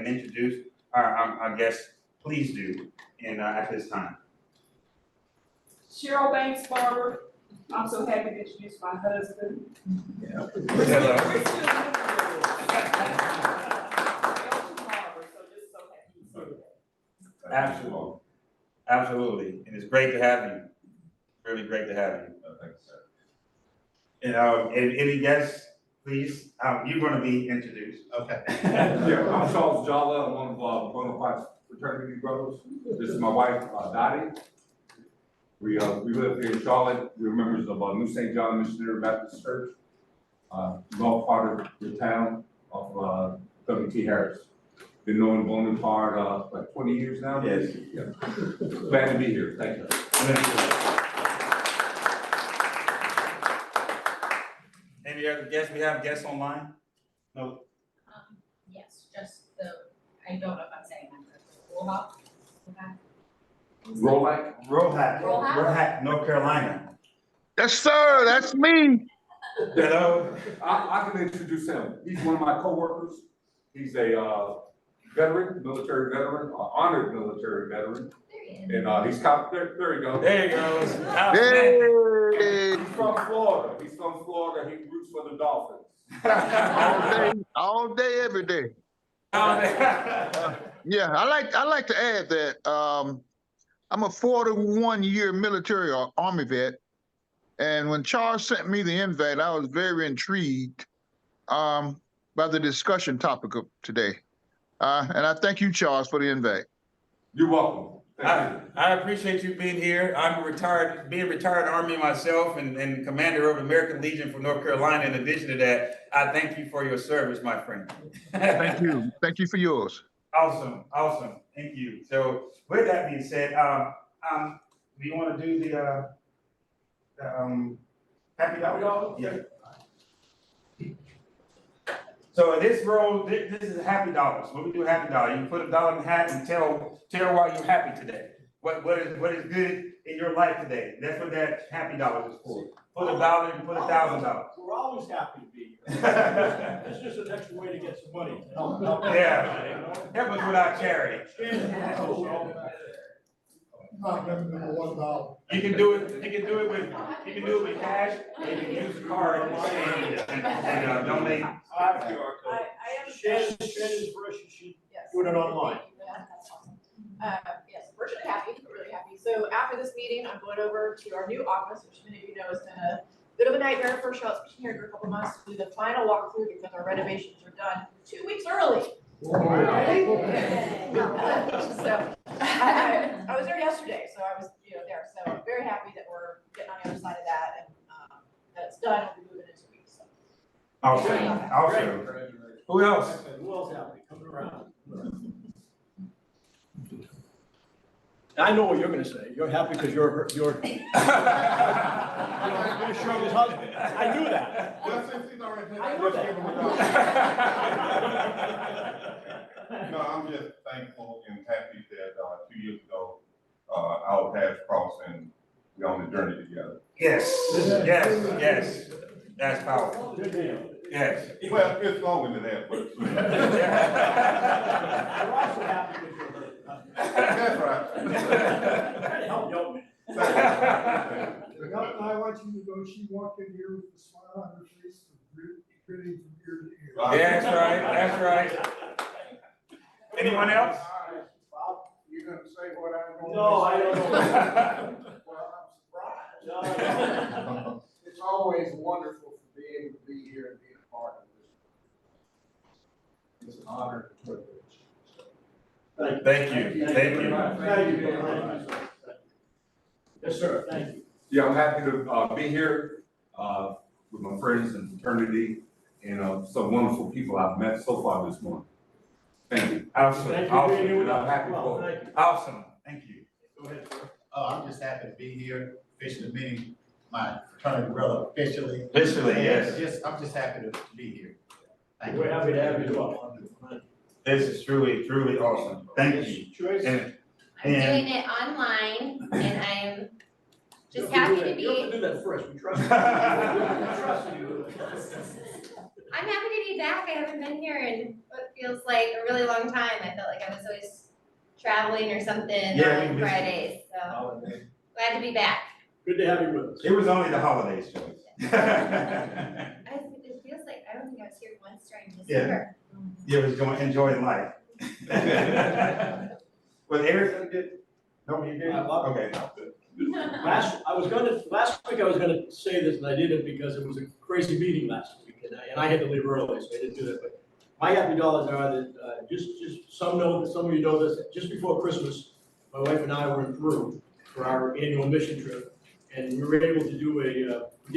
and introduce our guests, please do, and at this time. Cheryl Banks Barber. I'm so happy to introduce my husband. Hello. Absolutely, absolutely, and it's great to have you. Really great to have you. Thank you, sir. And any guests, please. You're going to be introduced. Okay. Yeah, I'm Charles Jalla. I'm one of bona fide fraternity brothers. This is my wife, Dottie. We live here in Charlotte. We're members of New St. John Missionary Baptist Church, north part of the town of W.T. Harris. Been knowing Bonaparte like 20 years now. Yes. Yeah. Glad to be here. Thank you. Any other guests? We have guests online? No. Yes, just I don't know if I'm saying that correctly. Roll-up? Okay. Rohack, North Carolina. Yes, sir. That's me. Hello. I can introduce him. He's one of my coworkers. He's a veteran, military veteran, honored military veteran. There he is. And he's there you go. There you go. Hey. He's from Florida. He roots for the Dolphins. All day, every day. Yeah, I like to add that I'm a 41-year military or Army vet, and when Charles sent me the invite, I was very intrigued by the discussion topic of today. And I thank you, Charles, for the invite. You're welcome. I appreciate you being here. I'm being retired Army myself and commander of the American Legion from North Carolina. In addition to that, I thank you for your service, my friend. Thank you. Thank you for yours. Awesome. Thank you. So with that being said, do you want to do the happy dollar? Yeah. So in this role, this is happy dollars. When we do happy dollar, you can put a dollar in the hat and tell why you're happy today. What is good in your life today? That's what that happy dollar is for. Put $1 and put $1,000. We're always happy to be here. It's just an extra way to get some money. Yeah. Help us with our charity. You can do it with cash, and you can use a card and donate. I Shannon's version, she doing it online. That's awesome. Yes, we're really happy. So after this meeting, I'm going over to our new office, which many of you know has been a bit of a nightmare for Charlotte's been here for a couple months to do the final walkthrough because our renovations are done 2 weeks early. So I was there yesterday, so I was there. So I'm very happy that we're getting on the other side of that and that it's done. We'll be moving in 2 weeks. So. Awesome. Who else? Who else happy? Coming around. I know what you're going to say. You're happy because you're Shirley's husband. I knew that. No, I'm just thankful and happy that 2 years ago, our paths crossed and we're on the journey together. Yes. That's powerful. Good deal. Yes. Well, it's longer than that, but. We're also happy because you're her husband. That's right. Trying to help young men. I want you to go, she walked in here with a smile on her face, grinning from ear to ear. Yeah, that's right. Anyone else? Bob, you're gonna say what I'm gonna say? No, I don't know. Well, I'm surprised. It's always wonderful to be able to be here and be a part of this. It's an honor and privilege. Thank you. Thank you. Yes, sir. Thank you. Yeah, I'm happy to be here with my friends and fraternity and some wonderful people I've met so far this morning. Thank you. Awesome. Thank you for being here with I'm us. happy Well, for it. thank you. Awesome. Thank you. Go ahead, sir. I'm just happy to be here, officially meeting my fraternity brother officially. Officially, yes. I'm just happy to be here. Thank We're you. happy to have you as well. This is truly awesome. Thank you. Joyce? I'm doing it online, and I'm just happy to You have to be. do that first. We trust you. We trust you. I'm happy to be back. I haven't been here in what feels like a really long time. I felt like I was always traveling or something Yeah, we on missed you. Fridays, so glad to be back. Good to have you with us. It was only the holidays, Joe. It feels like, I don't think I was here once during December. You was enjoying life. Was everything good? No, you did? Okay. Last week I was gonna say this, and I didn't because it was a crazy meeting last week, and I had to leave early, so I didn't do that, but my happy dollars are that, just some know, that some of you know this, just before Christmas, my wife and I were in Peru for our annual mission trip, and we were able to do we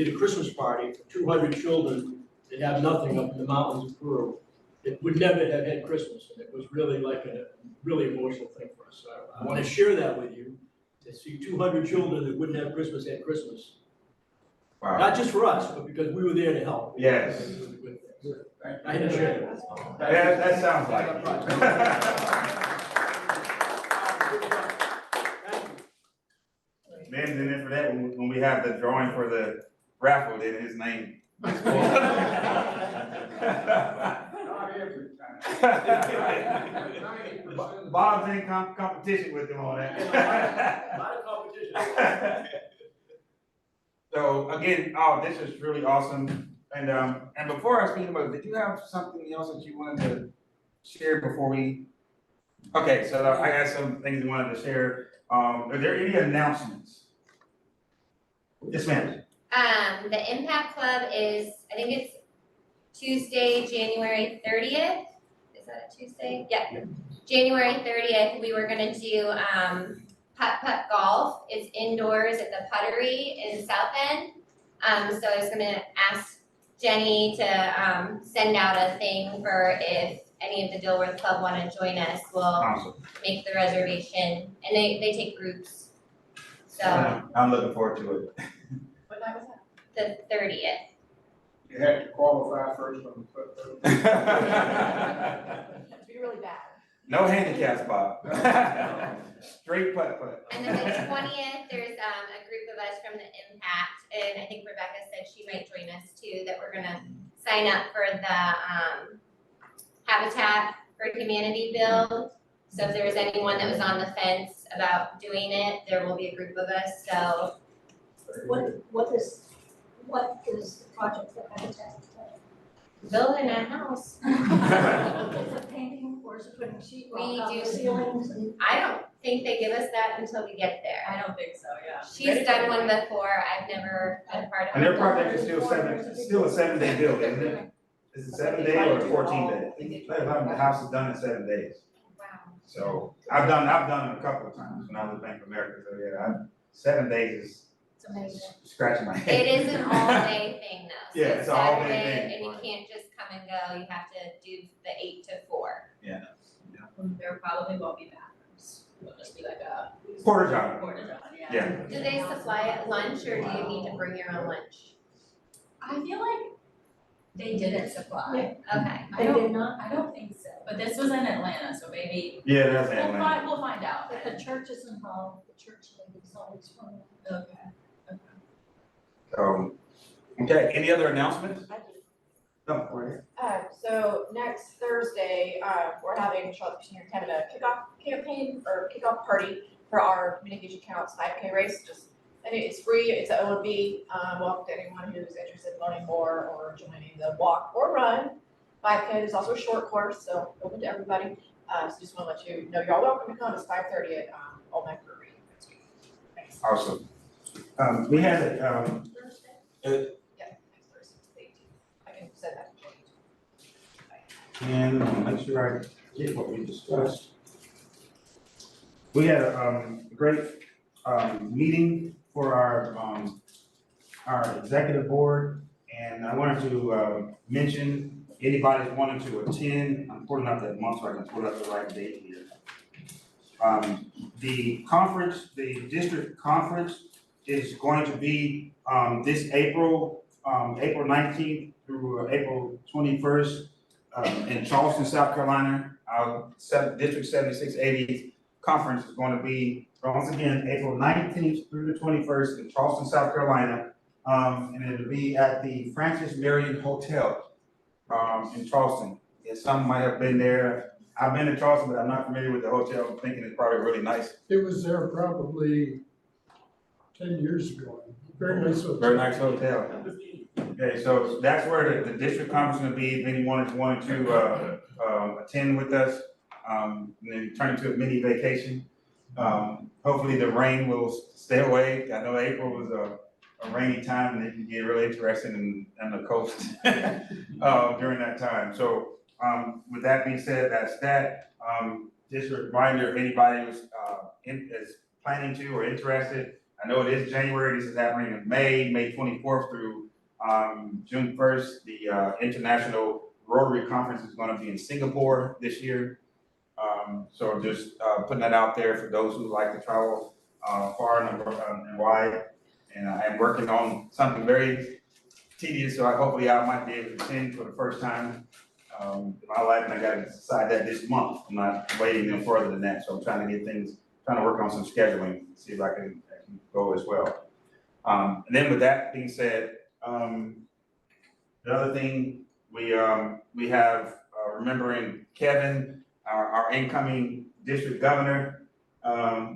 did a Christmas party for 200 children that have nothing up in the mountains of Peru. It would never have had Christmas, and it was really like a really emotional thing for us. So I want to share that with you, to see 200 children that wouldn't have Christmas had Christmas. Wow. Not just for us, but because we were there to help. Yes. It was a good thing. I had to share that. Yeah, that sounds like it. Thank you. Then for that, when we have the drawing for the raffle, then his name. Bob's in competition with him on that. A lot of competition. So again, this is really awesome. And before I speak about it, did you have something else that you wanted to share before we? Okay, so I got some things I wanted to share. Are there any announcements? Yes, ma'am. The Impact Club is, I think it's Tuesday, January 30th. Is that a Tuesday? Yeah. January 30th, we were gonna do putt-putt golf. It's indoors at the Puttery in South End. So I was gonna ask Jenny to send out a thing for if any of the Dilworth Club wanna join us, we'll Awesome. make the reservation. And they take groups. So I'm looking forward to it. What night was that? the 30th. You have to qualify first on the foot. It'd be really bad. No handicap spot. Straight putt-putt. And then the 20th, there's a group of us from the Impact, and I think Rebecca said she might join us too, that we're gonna sign up for the Habitat for Humanity build. So if there was anyone that was on the fence about doing it, there will be a group of us, so. What is the project that Habitat? Building a house. Is it painting or is it putting sheetrock We on do. the ceilings and? I don't think they give us that until we get there. I don't think so, yeah. She's done one before, I've never been a part of And their it. project is still a 7-day build, isn't it? Is it 7 day or 14 day? The house is done in 7 days. Wow. So I've done it a couple of times when I was at Bank of America, so yeah, 7 days is It's amazing. scratching my head. It is an all-day thing though. So Yeah, it's an all-day Saturday, thing. and you can't just come and go, you have to do the 8 to 4. There probably won't be bathrooms, it'll just be like a Porta john. porta john, yeah. Yeah. Do they supply it lunch or do you need to bring your own lunch? I feel like they didn't supply. Okay. They did not? I don't think so, but this was in Atlanta, so maybe Yeah, that's Atlanta. we'll find out. But the church is involved, the church ladies always want to. Okay. Okay, any other announcements? No, go ahead. So next Thursday, we're having Charlotte Senior Canada kickoff party for our Communication Counts 5K race. And it's free, it's an OMB, welcome to anyone who's interested in learning more or joining the walk or run. 5K is also a short course, so open to everybody. So just want to let you know, you're all welcome to come. It's 5:30 at Old Mac Brewery. Thanks. Awesome. We had a, Yeah, next Thursday. I can send that to you. and make sure I get what we discussed. We had a great meeting for our executive board, and I wanted to mention anybody wanting to attend. I'm pulling up that month so I can pull up the right date here. The conference, the district conference is going to be this April 19th through April 21st in Charleston, South Carolina. Our District 7680 conference is going to be, once again, April 19th through the 21st in Charleston, South Carolina. And it'll be at the Francis Marion Hotel in Charleston. Yeah, some might have been there. I've been to Charleston, but I'm not familiar with the hotel. I'm thinking it's probably really nice. It was there probably 10 years ago. Very nice hotel. Very nice hotel. Okay, so that's where the district conference is gonna be, if anyone wanted to, attend with us, and then turn into a mini vacation. Hopefully the rain will stay away. I know April was a rainy time and it can get really interesting in the coast, during that time. So, with that being said, that's that. Just a reminder, if anybody was, is planning to or interested, I know it is January, this is happening in May 24th through, June 1st. The, International Rotary Conference is gonna be in Singapore this year. So just, putting that out there for those who like to travel, far and wide. And I am working on something very tedious, so hopefully I might be able to attend for the first time, in my life, and I gotta decide that this month. I'm not waiting no further than that, so I'm trying to work on some scheduling, see if I can go as well. And then with that being said, the other thing, we have, remembering Kevin, our incoming district governor,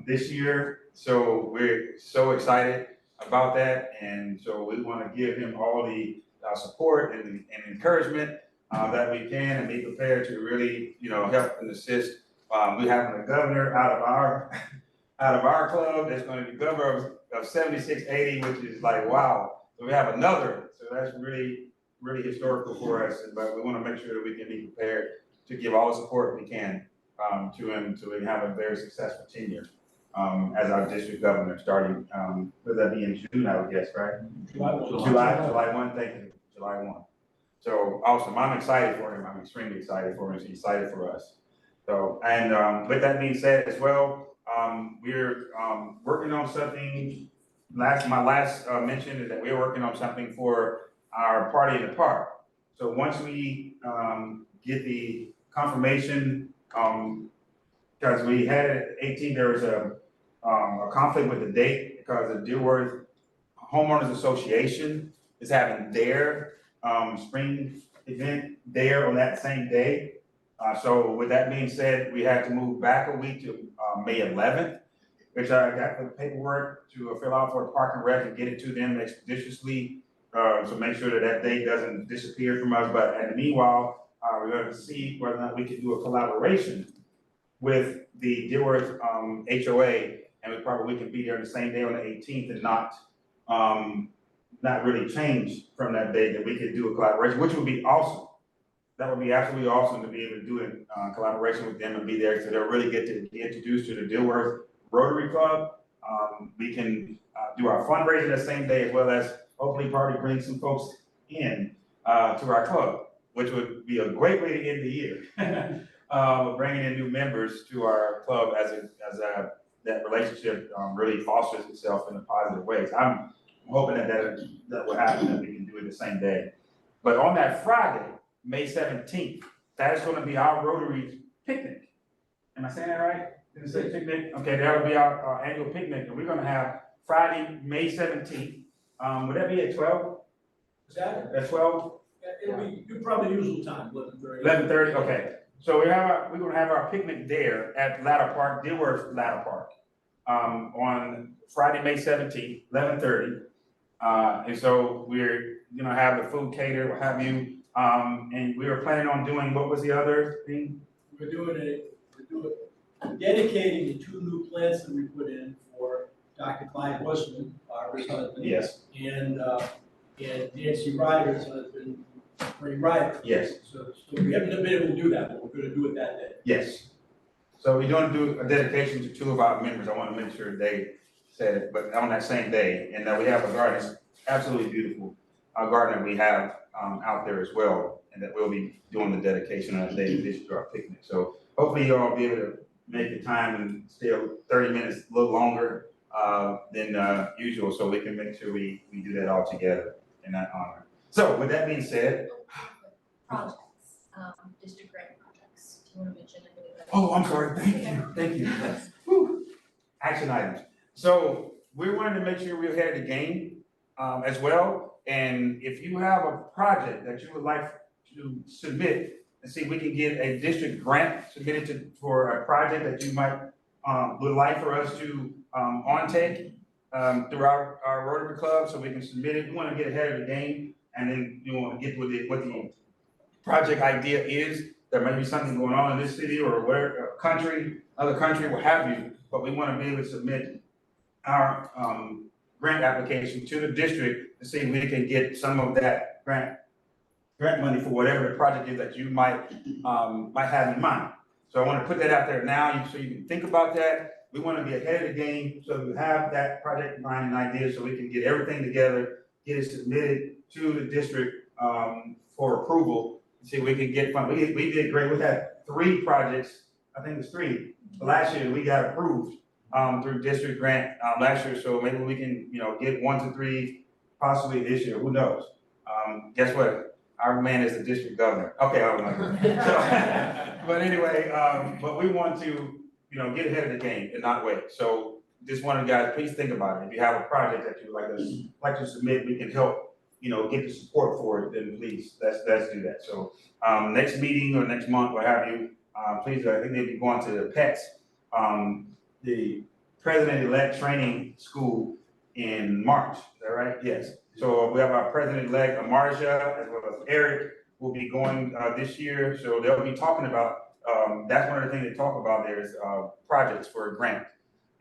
this year. So we're so excited about that. And so we want to give him all the support and encouragement that we can, and be prepared to really, help and assist. We have a governor out of our club that's going to be governor of 7680, which is like, wow. So we have another, so that's really, really historical for us. But we want to make sure that we can be prepared to give all the support we can to him, so we can have a very successful tenure as our district governor, starting, would that be in June, I would guess, right? July 1, thank you, July 1. So awesome, I'm excited for him, I'm extremely excited for him, he's excited for us. So, and with that being said as well, we're working on something, my last mention is that we're working on something for our party in the park. So once we get the confirmation, because we had it 18, there was a conflict with the date because the Dearworth Homeowners Association is having their spring event there on that same day. So with that being said, we had to move back a week to May 11th, which I got the paperwork to fill out for the Park and Rec and get it to them expeditiously. So make sure that date doesn't disappear from us. But in the meanwhile, we're going to see whether or not we can do a collaboration with the Dearworth HOA, and we can be there the same day on the 18th and not really change from that date, that we could do a collaboration, which would be awesome. That would be absolutely awesome to be able to do a collaboration with them and be there, so they'll really get to be introduced to the Dearworth Rotary Club. We can do our fundraiser that same day, as well as hopefully probably bring some folks in to our club, which would be a great way to end the year. Bringing in new members to our club as that relationship really fosters itself in a positive way. So I'm hoping that will happen, that we can do it the same day. But on that Friday, May 17th, that is going to be our Rotary picnic. Am I saying that right? Did I say picnic? Okay, that will be our annual picnic, and we're going to have Friday, May 17th. Would that be at 12? Saturday? At 12? Yeah, it'll be, you probably usual time, 11:30. 11:30, okay. So we're gonna have our picnic there at Ladder Park, Dearworth Ladder Park, on Friday, May 17th, 11:30. And so we're gonna have the food catered, what have you. And we were planning on doing, what was the other thing? We're dedicating the 2 new plants that we put in for Dr. Clyde Bushman, our husband. Yes. And Nancy Ryder's husband, Ray Ryder. Yes. So we haven't been able to do that, but we're gonna do it that day. Yes. So we're gonna do a dedication to 2 of our members. I wanna make sure they said it, but on that same day. And we have a garden, it's absolutely beautiful, garden that we have out there as well, and that we'll be doing the dedication on that day in addition to our picnic. So hopefully you'll all be able to make the time and stay 30 minutes, a little longer than usual, so we can make sure we do that all together in that honor. So with that being said. Projects, district grant projects, do you want to mention any of that? Oh, I'm sorry, thank you. Whew. Action items. So we wanted to make sure we're ahead of the game as well. And if you have a project that you would like to submit and see if we can get a district grant submitted for a project that you might, would like for us to, on-take, through our Rotary Club, so we can submit it. We wanna get ahead of the game, and then you wanna get what the project idea is. There may be something going on in this city or where, country, other country, what have you, but we wanna be able to submit our, grant application to the district to see if we can get some of that grant money for whatever the project is that you might have in mind. So I wanna put that out there now, so you can think about that. We wanna be ahead of the game, so we have that project in mind and idea, so we can get everything together, get it submitted to the district, for approval, and see if we can get funding. We did great, we had 3 projects, I think it was 3, last year, we got approved, through district grant, last year, so maybe we can, get 1 to 3 possibly this year, who knows? Guess what? Our man is the district governor. Okay, I don't know. So, but anyway, but we want to, get ahead of the game and not wait. So just wanted guys, please think about it. If you have a project that you would like to submit, we can help, get the support for it, then please, let's do that. So, next meeting or next month, what have you, please, I think they'll be going to the PETS, the President-elect Training School in March. Is that right? Yes. So we have our President-elect Marja as well as Eric will be going this year. So they'll be talking about, that's one of the things they talk about there is projects for a grant.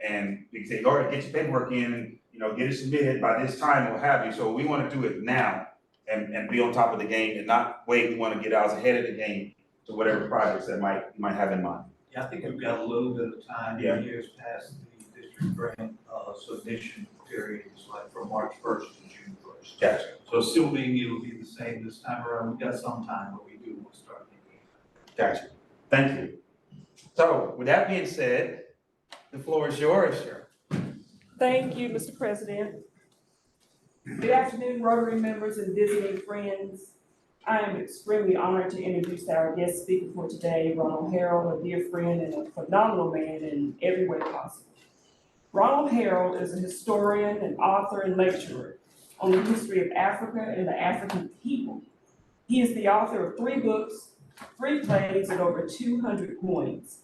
And we can say, go ahead, get your paperwork in, and, get it submitted by this time, what have you. So we want to do it now and be on top of the game and not wait. We want to get ours ahead of the game to whatever projects that you might have in mind. Yeah, I think we've got a little bit of time, Yeah. years past the district grant, submission period, is like from March 1st to June 1st. Gotcha. So assuming it'll be the same this time around, we've got some time, but we do want to start thinking. Gotcha. Thank you. So with that being said, the floor is yours, sir. Thank you, Mr. President. Good afternoon, Rotary members and visiting friends. I am extremely honored to introduce our guest speaker for today, Ronald Harrill, a dear friend and a phenomenal man in every way possible. Ronald Harrill is a historian, an author, and lecturer on the history of Africa and the African people. He is the author of 3 books, 3 plays, and over 200 poems.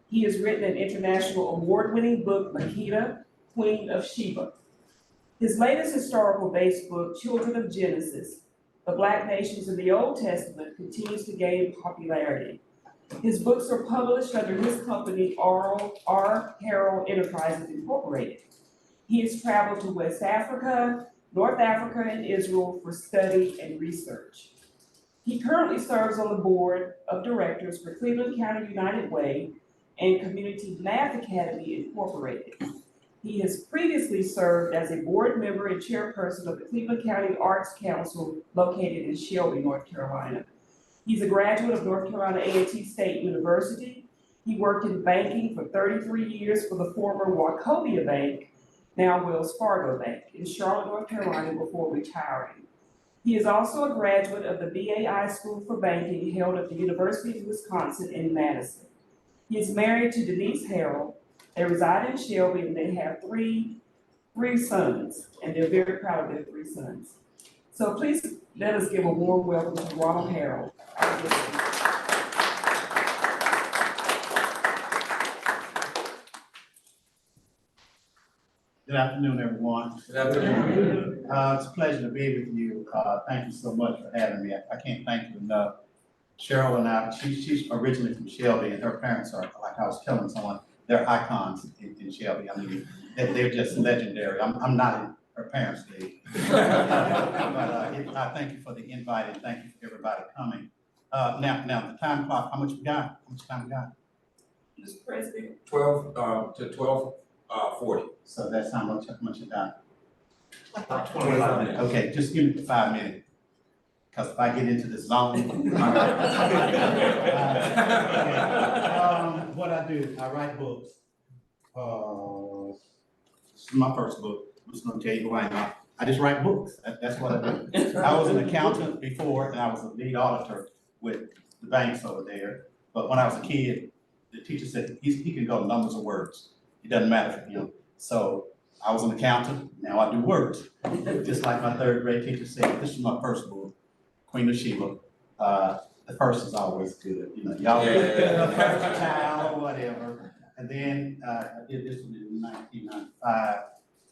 He has written an international award-winning book, Makeda, Queen of Sheba. His latest historical-based book, Children of Genesis, The Black Nations of the Old Testament, continues to gain popularity. His books are published under his company, Harrill Enterprises Incorporated. He has traveled to West Africa, North Africa, and Israel for study and research. He currently serves on the board of directors for Cleveland County United Way and Community Math Academy Incorporated. He has previously served as a board member and chairperson of the Cleveland County Arts Council located in Shelby, North Carolina. He's a graduate of North Carolina A&T State University. He worked in banking for 33 years for the former Wachovia Bank, now Wells Fargo Bank, in Charlotte, North Carolina before retiring. He is also a graduate of the BAI School for Banking held at the University of Wisconsin in Madison. He is married to Denise Harrill. They reside in Shelby and they have three sons, and they're very proud of their 3 sons. So please let us give a warm welcome to Ronald Harrill. Good afternoon, everyone. Good afternoon. It's a pleasure to be with you. Thank you so much for having me. I can't thank you enough. Cheryl and I, she's originally from Shelby, and her parents are, like I was telling someone, they're icons in Shelby. I mean, they're just legendary. I'm not in her parents' league. But I thank you for the invite and thank you for everybody coming. Now the time clock, how much we got? How much time we got? Mr. President. 12 to 12:40. So that's how much you got? About 25 minutes. Okay, just give me 5 minutes. Because if I get into the zone. What I do, I write books. This is my first book. I'm just gonna tell you who I am. I just write books. That's what I do. I was an accountant before, and I was a lead auditor with the banks over there. But when I was a kid, the teacher said he can go numbers of words. It doesn't matter for him. So I was an accountant. Now I do words. Just like my 3rd grade teacher said, this is my first book, Queen of Sheba. The first is always good, you know, y'all the first child or whatever. And then, I did this one in 1995,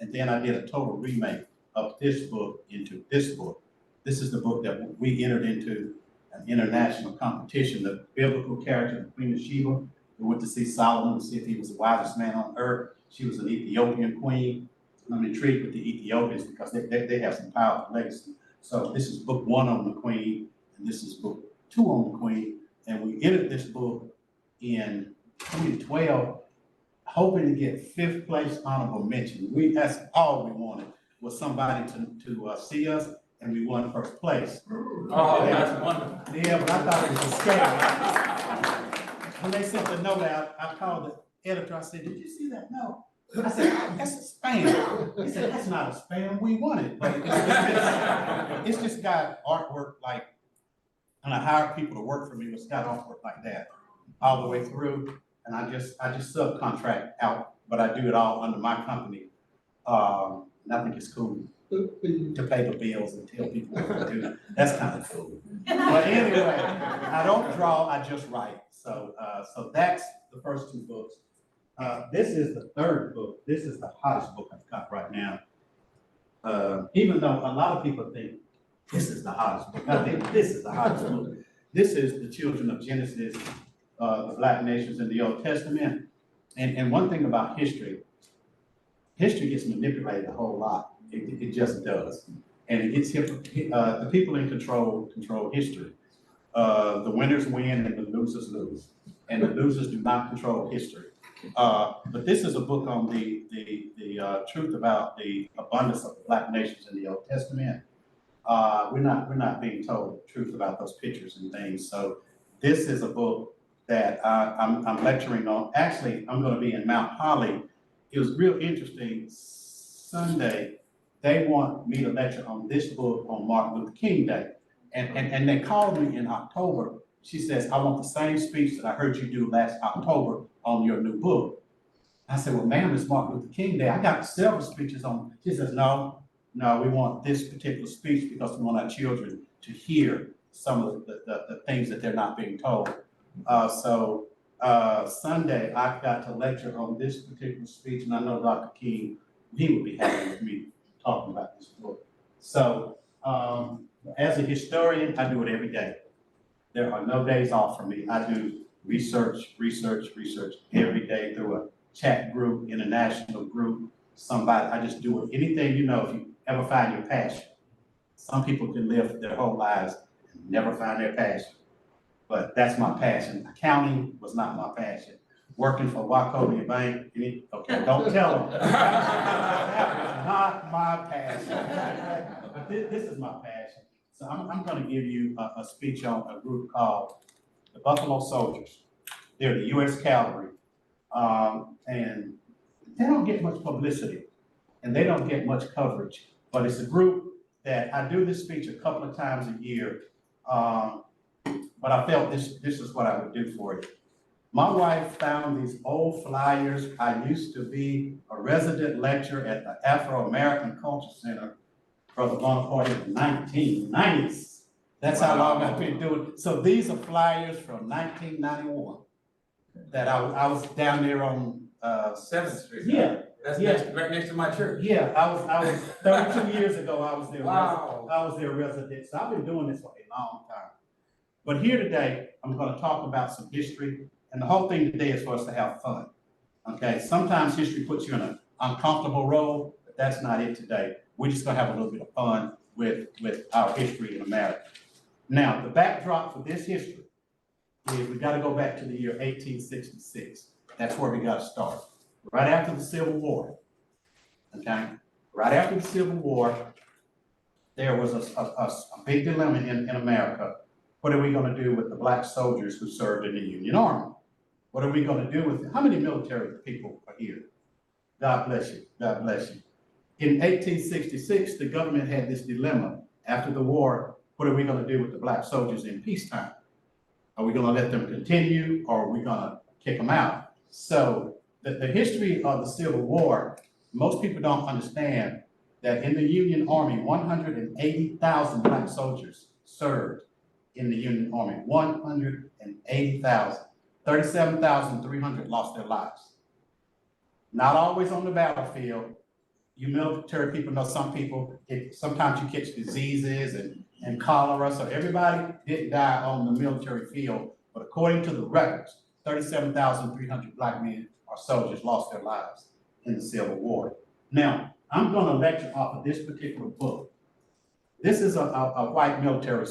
and then I did a total remake of this book into this book. This is the book that we entered into an international competition, the biblical character, the Queen of Sheba. We went to see Solomon to see if he was the wisest man on earth. She was an Ethiopian queen. I'm intrigued with the Ethiopians because they have some powerful legacy. So this is book 1 on the queen, and this is book 2 on the queen. And we entered this book in 2012, hoping to get 5th place honorable mention. That's all we wanted, was somebody to see us, and we won 1st place. Oh, that's wonderful. Yeah, but I thought it was a scam. When they sent the note out, I called the editor, I said, "Did you see that note?" I said, "That's a spam." He said, "That's not a spam, we won it." But it's just got artwork like, and I hired people to work for me, it's got artwork like that all the way through. And I just subcontract out, but I do it all under my company. And I think it's cool to pay the bills and tell people what to do. That's kind of cool. But anyway, I don't draw, I just write. So that's the first 2 books. This is the 3rd book. This is the hottest book I've got right now. Even though a lot of people think this is the hottest book, I think this is the hottest book. This is the children of Genesis, the Black nations in the Old Testament. And one thing about history gets manipulated a whole lot. It just does. And it gets the people in control history. The winners win and the losers lose. And the losers do not control history. But this is a book on the truth about the abundance of the Black nations in the Old Testament. We're not being told the truth about those pictures and things. So this is a book that I'm lecturing on. Actually, I'm going to be in Mount Holly. It was real interesting. Sunday, they want me to lecture on this book on Martin Luther King Day. And they called me in October. She says, "I want the same speech that I heard you do last October on your new book." I said, "Well, ma'am, it's Martin Luther King Day. I got several speeches on." She says, No, we want this particular speech because we want our children to hear some of the things that they're not being told. So Sunday, I've got to lecture on this particular speech, and I know Dr. King, he would be happy with me talking about this book. So as a historian, I do it every day. There are no days off for me. I do research every day through a chat group, international group, somebody. I just do it. Anything, if you ever find your passion. Some people can live their whole lives and never find their passion. But that's my passion. Accounting was not my passion. Working for Wachovia Bank, okay, don't tell them. That was not my passion. But this is my passion. So I'm going to give you a speech on a group called the Buffalo Soldiers. They're the U.S. Cavalry. And they don't get much publicity and they don't get much coverage, but it's a group that I do this speech a couple of times a year. But I felt this is what I would do for you. My wife found these old flyers. I used to be a resident lecturer at the Afro-American Culture Center for the Bonaparte in the 1990s. That's how long I've been doing it. So these are flyers from 1991 that I was down there on 7th Street. Yeah. That's Yeah. right next to my church. Yeah, I was 32 years ago, I was there. Wow. I was their resident. So I've been doing this for a long time. But here today, I'm going to talk about some history. And the whole thing today is for us to have fun. Okay, sometimes history puts you in an uncomfortable role, but that's not it today. We're just going to have a little bit of fun with our history in America. Now, the backdrop for this history is we got to go back to the year 1866. That's where we got to start. Right after the Civil War. Okay, right after the Civil War, there was a big dilemma in America. What are we going to do with the Black soldiers who served in the Union Army? What are we going to do with it? How many military people are here? God bless you. God bless you. In 1866, the government had this dilemma. After the war, what are we going to do with the Black soldiers in peacetime? Are we going to let them continue or are we going to kick them out? So the history of the Civil War, most people don't understand that in the Union Army, 180,000 Black soldiers served in the Union Army, 180,000. 37,300 lost their lives. Not always on the battlefield. You military people know some people, sometimes you catch diseases and cholera, so everybody didn't die on the military field, but according to the records, 37,300 black men or soldiers lost their lives in the Civil War. Now, I'm gonna lecture off of this particular book. This is a white military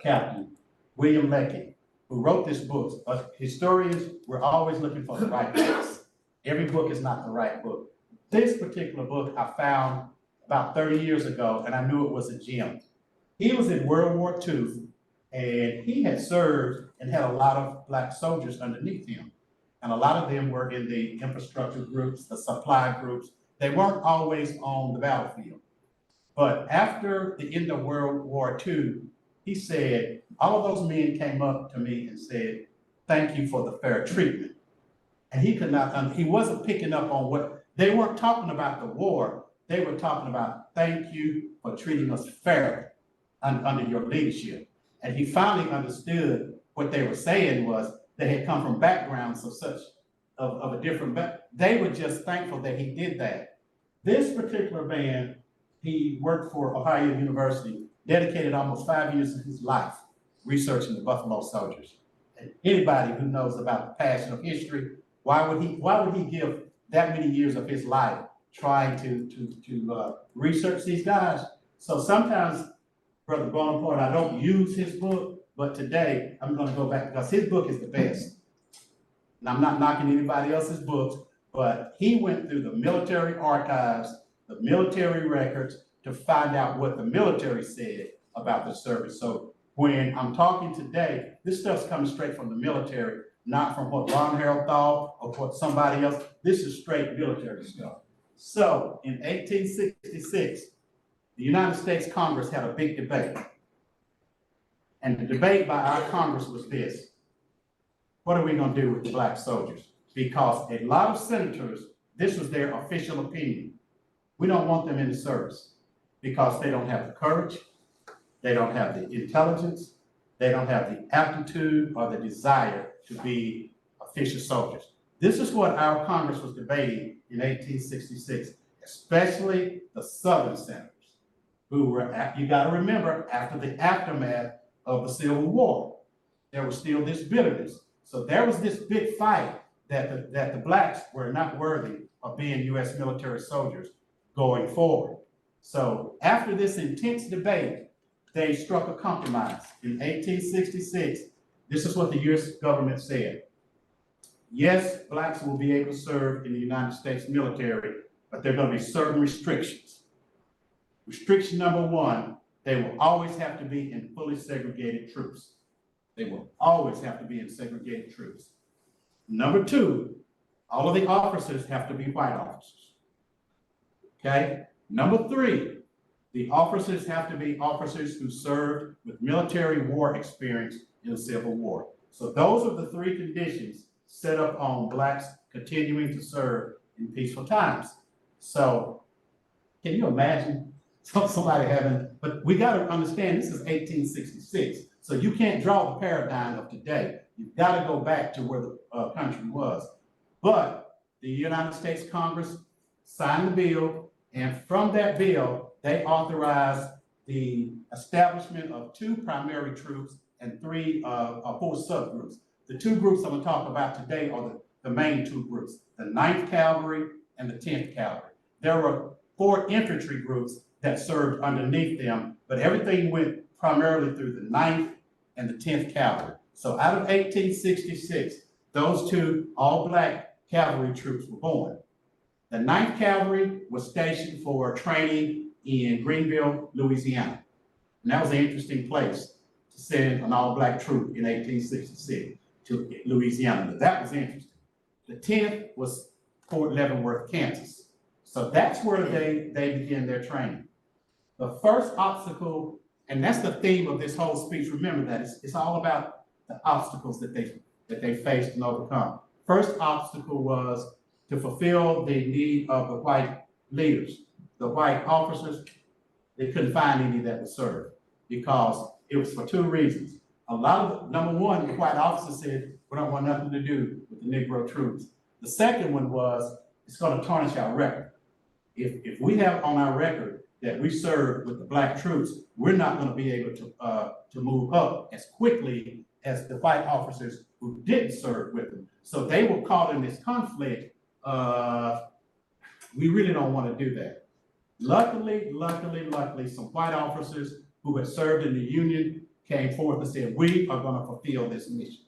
captain, William Leckie, who wrote this book. But historians, we're always looking for the right books. Every book is not the right book. This particular book I found about 30 years ago, and I knew it was a gem. He was in World War II, and he had served and had a lot of black soldiers underneath him. And a lot of them were in the infrastructure groups, the supply groups. They weren't always on the battlefield. But after the end of World War II, he said, all of those men came up to me and said, thank you for the fair treatment. And he could not, he wasn't picking up on what, they weren't talking about the war. They were talking about, thank you for treating us fairly under your leadership. And he finally understood what they were saying was they had come from backgrounds of a different, they were just thankful that he did that. This particular man, he worked for Ohio University, dedicated almost 5 years of his life researching the Buffalo Soldiers. And anybody who knows about the passion of history, why would he give that many years of his life trying to research these guys? So sometimes, Brother Bonaparte, I don't use his book, but today I'm gonna go back because his book is the best. And I'm not knocking anybody else's books, but he went through the military archives, the military records to find out what the military said about the service. So when I'm talking today, this stuff's coming straight from the military, not from what Ronald Harrill thought or what somebody else. This is straight military stuff. So in 1866, the United States Congress had a big debate. And the debate by our Congress was this: what are we gonna do with the black soldiers? Because a lot of senators, this was their official opinion. We don't want them in the service because they don't have the courage, they don't have the intelligence, they don't have the aptitude or the desire to be official soldiers. This is what our Congress was debating in 1866, especially the Southern senators, who were, you gotta remember, after the aftermath of the Civil War, there was still this bitterness. So there was this big fight that the blacks were not worthy of being US military soldiers going forward. So after this intense debate, they struck a compromise. In 1866, this is what the US government said. Yes, blacks will be able to serve in the United States military, but there are going to be certain restrictions. Restriction number one, they will always have to be in fully segregated troops. They will always have to be in segregated troops. Number two, all of the officers have to be white officers. Okay? Number three, the officers have to be officers who served with military war experience in the Civil War. So those are the three conditions set up on blacks continuing to serve in peaceful times. So can you imagine somebody having, but we got to understand this is 1866. So you can't draw the paradigm of today. You've got to go back to where the country was. But the United States Congress signed the bill, and from that bill, they authorized the establishment of 2 primary troops and 4 subgroups. The 2 groups I'm going to talk about today are the main 2 groups, the 9th Cavalry and the 10th Cavalry. There were 4 infantry groups that served underneath them, but everything went primarily through the 9th and the 10th Cavalry. So out of 1866, those 2 all-black cavalry troops were born. The 9th Cavalry was stationed for training in Greenville, Louisiana. And that was an interesting place to send an all-black troop in 1866 to Louisiana. But that was interesting. The 10th was Fort Leavenworth, Kansas. So that's where they began their training. The first obstacle, and that's the theme of this whole speech, remember that, it's all about the obstacles that they faced and overcome. First obstacle was to fulfill the need of the white leaders. The white officers, they couldn't find any that would serve because It was for two reasons. A lot of, number one, the white officers said, we don't want nothing to do with the Negro troops. The second one was, it's gonna tarnish our record. If we have on our record that we served with the black troops, we're not gonna be able to move up as quickly as the white officers who didn't serve with them. So they were caught in this conflict. We really don't wanna do that. Luckily, some white officers who had served in the Union came forth and said, we are gonna fulfill this mission.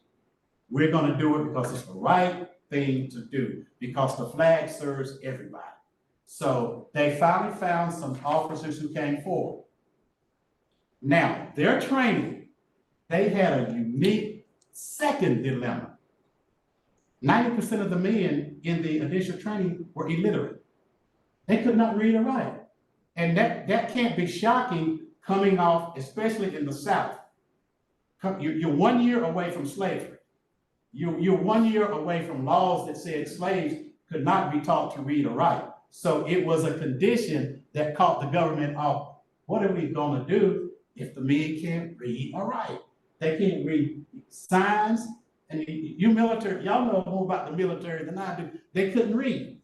We're gonna do it because it's the right thing to do, because the flag serves everybody. So they finally found some officers who came forward. Now, their training, they had a unique second dilemma. 90% of the men in the initial training were illiterate. They could not read or write. And that can't be shocking coming off, especially in the South. You're 1 year away from slavery. You're 1 year away from laws that said slaves could not be taught to read or write. So it was a condition that caught the government off. What are we gonna do if the men can't read or write? They can't read signs, and you military, y'all know more about the military than I do. They couldn't read,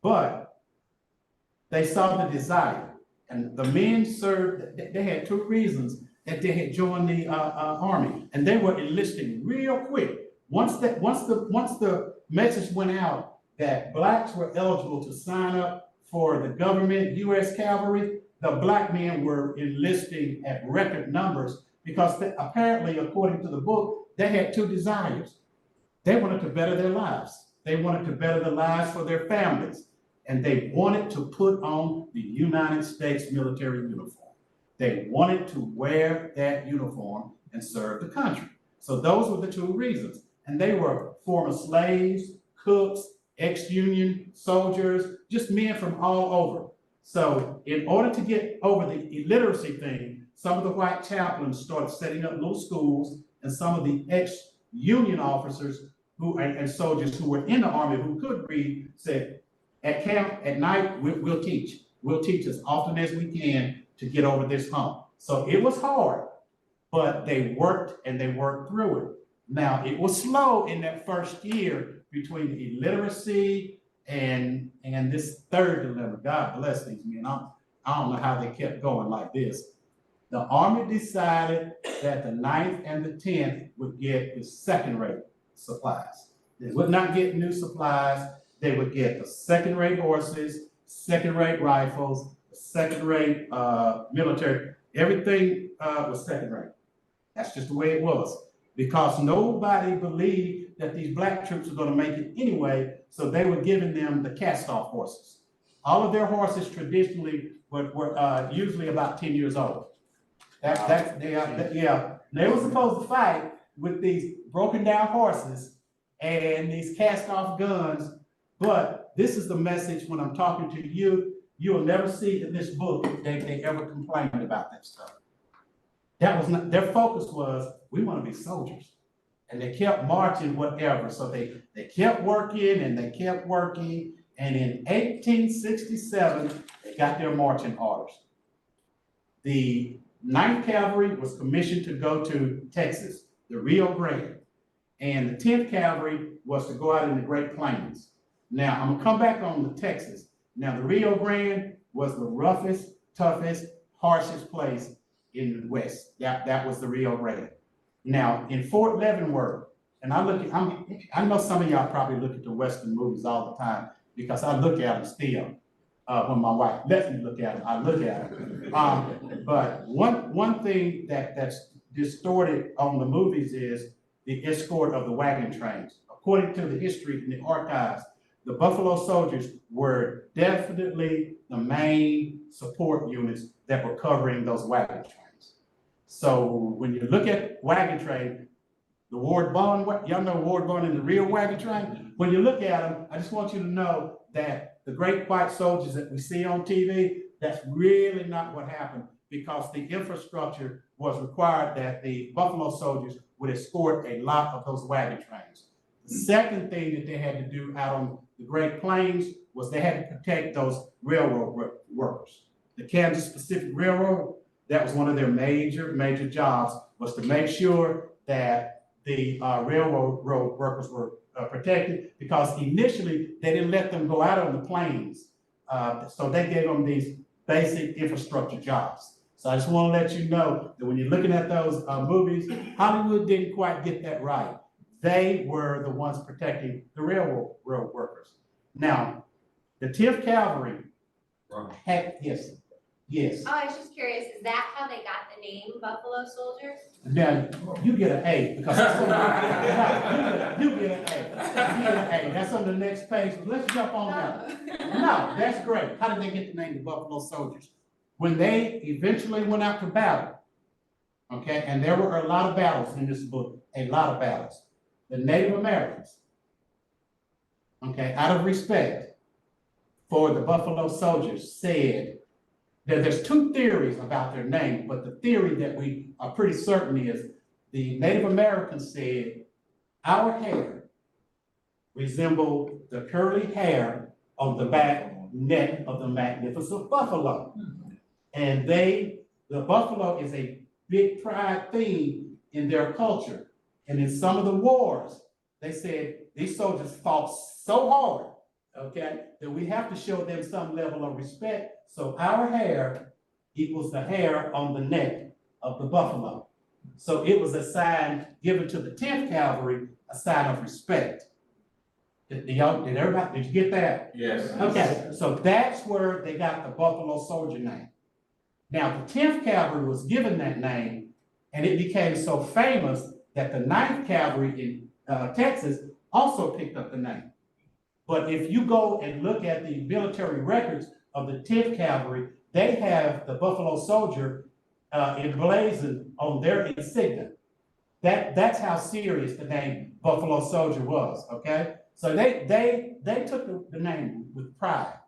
but they saw the desire. And the men served, they had two reasons that they had joined the army, and they were enlisting real quick. Once the message went out that blacks were eligible to sign up for the government, U.S. cavalry, the black men were enlisting at record numbers because apparently, according to the book, they had two desires. They wanted to better their lives. They wanted to better the lives for their families, and they wanted to put on the United States military uniform. They wanted to wear that uniform and serve the country. So those were the two reasons. And they were former slaves, cooks, ex-Union soldiers, just men from all over. So in order to get over the illiteracy thing, some of the white chaplains started setting up little schools, and some of the ex-Union officers and soldiers who were in the army who could read said, at camp, at night, we'll teach. We'll teach as often as we can to get over this hump. So it was hard, but they worked and they worked through it. Now, it was slow in that first year between the illiteracy and this third dilemma. God bless these men. I don't know how they kept going like this. The Army decided that the 9th and the 10th would get the second-rate supplies. They would not get new supplies. They would get the second-rate horses, second-rate rifles, second-rate military. Everything was second-rate. That's just the way it was, because nobody believed that these black troops were going to make it anyway, so they were giving them the cast-off horses. All of their horses traditionally were usually about 10 years old. They were supposed to fight with these broken down horses and these cast-off guns, but this is the message when I'm talking to you. You'll never see in this book that they ever complained about that stuff. That was not, their focus was, we want to be soldiers. And they kept marching whatever. So they kept working and they kept working. And in 1867, they got their marching orders. The 9th Cavalry was commissioned to go to Texas, the Rio Grande. And the 10th Cavalry was to go out in the Great Plains. Now, I'm gonna come back on the Texas. Now, the Rio Grande was the roughest, toughest, harshest place in the West. That was the Rio Grande. Now, in Fort Leavenworth, and I know some of y'all probably look at the Western movies all the time, because I look at them still. When my wife lets me look at them, I look at them. But one thing that's distorted on the movies is the escort of the wagon trains. According to the history in the archives, the Buffalo Soldiers were definitely the main support units that were covering those wagon trains. So when you look at wagon train, the Ward Bond, y'all know Ward Bond and the real wagon train? When you look at them, I just want you to know that the great white soldiers that we see on TV, that's really not what happened, because the infrastructure was required that the Buffalo Soldiers would escort a lot of those wagon trains. The second thing that they had to do out on the Great Plains was they had to protect those railroad workers. The Kansas Pacific Railroad, That was one of their major jobs, was to make sure that the railroad workers were protected, because initially they didn't let them go out on the plains. So they gave them these basic infrastructure jobs. So I just want to let you know that when you're looking at those movies, Hollywood didn't quite get that right. They were the ones protecting the railroad workers. Now, the 10th Cavalry had, yes. Oh, I was just curious, is that how they got the name Buffalo Soldiers? Now, you get an A, because you get an A. You get an A. That's on the next page. Let's jump on that. No, that's great. How did they get the name the Buffalo Soldiers? When they eventually went out to battle, okay, and there were a lot of battles in this book, a lot of battles. The Native Americans, okay, out of respect for the Buffalo Soldiers, said that there's two theories about their name, but the theory that we are pretty certain is the Native Americans said, our hair resembled the curly hair of the back neck of the magnificent buffalo. And the buffalo is a big pride theme in their culture. And in some of the wars, they said these soldiers fought so hard, okay, that we have to show them some level of respect. So our hair equals the hair on the neck of the buffalo. So it was a sign given to the 10th Cavalry, a sign of respect. Did you get that? Yes. Okay, so that's where they got the Buffalo Soldier name. Now, the 10th Cavalry was given that name, and it became so famous that the 9th Cavalry in Texas also picked up the name. But if you go and look at the military records of the 10th Cavalry, they have the Buffalo Soldier emblazoned on their insignia. That's how serious the name Buffalo Soldier was, okay? So they took the name with pride,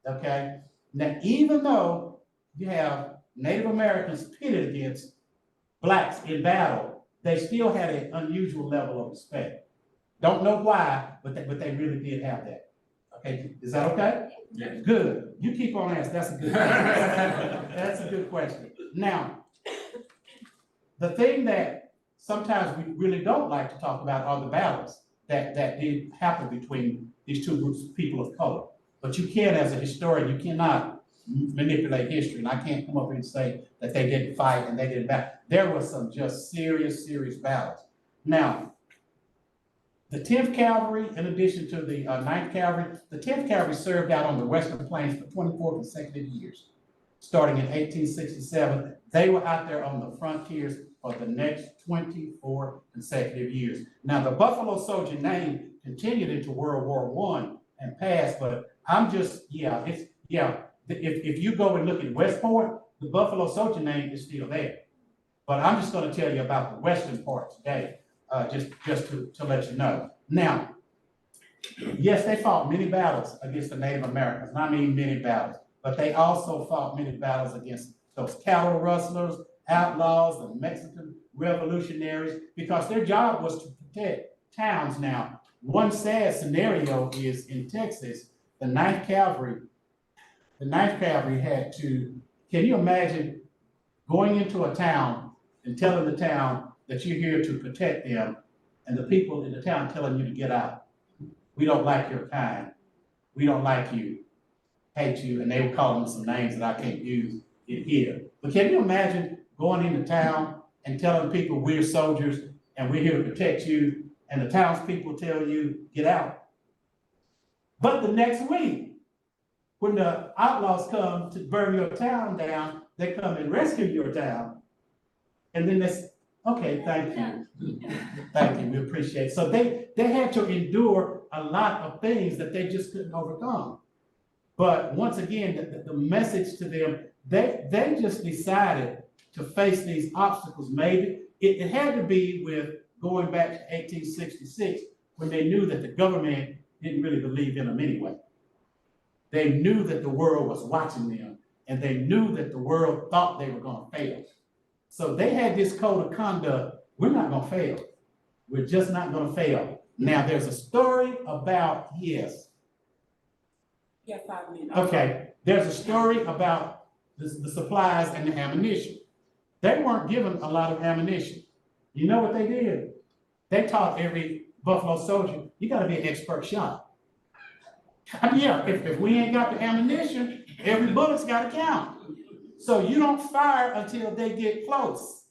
okay? Now, even though you have Native Americans pitted against blacks in battle, they still had an unusual level of respect. Don't know why, but they really did have that. Okay, is that okay? Yes. Good. You keep on asking. That's a good question. That's a good question. Now, the thing that sometimes we really don't like to talk about are the battles that did happen between these two groups of people of color. But you can, as a historian, you cannot manipulate history, and I can't come up here and say that they didn't fight and they didn't battle. There was some just serious battles. Now, the 10th Cavalry, in addition to the 9th Cavalry, the 10th Cavalry served out on the Western Plains for 24 consecutive years. Starting in 1867, they were out there on the frontiers for the next 24 consecutive years. Now, the Buffalo Soldier name continued into World War I and passed, but I'm just, if you go and look at Westport, the Buffalo Soldier name is still there. But I'm just going to tell you about the western part today, just to let you know. Now, yes, they fought many battles against the Native Americans, and I mean many battles, but they also fought many battles against those cattle rustlers, outlaws, the Mexican revolutionaries, because their job was to protect towns. Now, one sad scenario is in Texas, the 9th Cavalry had to, can you imagine going into a town and telling the town that you're here to protect them, and the people in the town telling you to get out? We don't like your kind. We don't like you, hate you, and they were calling them some names that I can't use in here. But can you imagine going into town and telling people we're soldiers and we're here to protect you, and the townspeople tell you, get out? But the next week, when the outlaws come to burn your town down, they come and rescue your town. And then they say, okay, thank you. Thank you, we appreciate it. So they had to endure a lot of things that they just couldn't overcome. But once again, the message to them, they just decided to face these obstacles. Maybe it had to be with going back to 1866, when they knew that the government didn't really believe in them anyway. They knew that the world was watching them, and they knew that the world thought they were going to fail. So they had this code of conduct: we're not going to fail. We're just not going to fail. Now, there's a story about, yes. Yeah, 5 minutes. Okay, there's a story about the supplies and the ammunition. They weren't given a lot of ammunition. You know what they did? They taught every Buffalo soldier, you gotta be an expert shot. I mean, yeah, if we ain't got the ammunition, every bullet's gotta count. So you don't fire until they get close.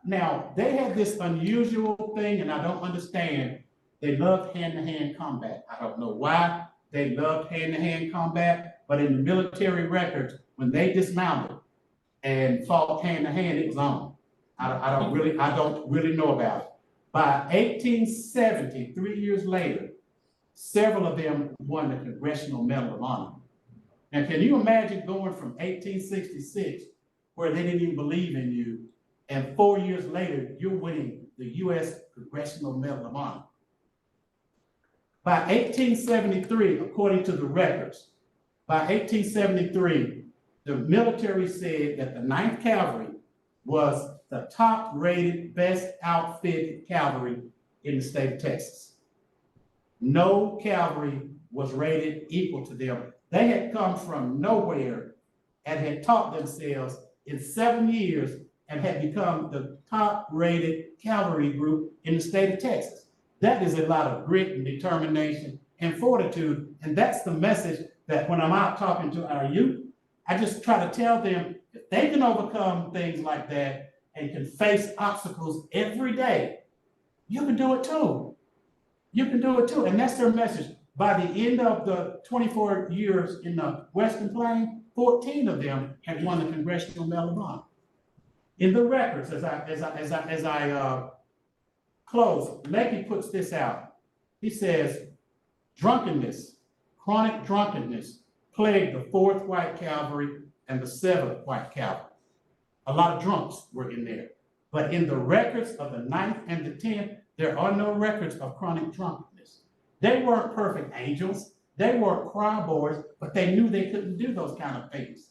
Now, they had this unusual thing, and I don't understand. They loved hand-to-hand combat. I don't know why they loved hand-to-hand combat, but in the military records, when they dismounted and fought hand-to-hand, it was on. I don't really know about it. By 1870, 3 years later, several of them won the Congressional Medal of Honor. Now, can you imagine going from 1866, where they didn't even believe in you, and 4 years later, you're winning the U.S. Congressional Medal of Honor? By 1873, according to the records, by 1873, the military said that the 9th Cavalry was the top-rated, best outfitted cavalry in the state of Texas. No cavalry was rated equal to them. They had come from nowhere and had taught themselves in 7 years and had become the top-rated cavalry group in the state of Texas. That is a lot of grit and determination and fortitude, and that's the message that when I'm out talking to our youth, I just try to tell them if they can overcome things like that and can face obstacles every day, you can do it too. You can do it too, and that's their message. By the end of the 24 years in the Western Plain, 14 of them had won the Congressional Medal of Honor. In the records, as I close, Lecky puts this out. He says, drunkenness, chronic drunkenness, plagued the 4th White Cavalry and the 7th White Cavalry. A lot of drunks were in there. But in the records of the 9th and the 10th, there are no records of chronic drunkenness. They weren't perfect angels. They weren't choir boys, but they knew they couldn't do those kind of things.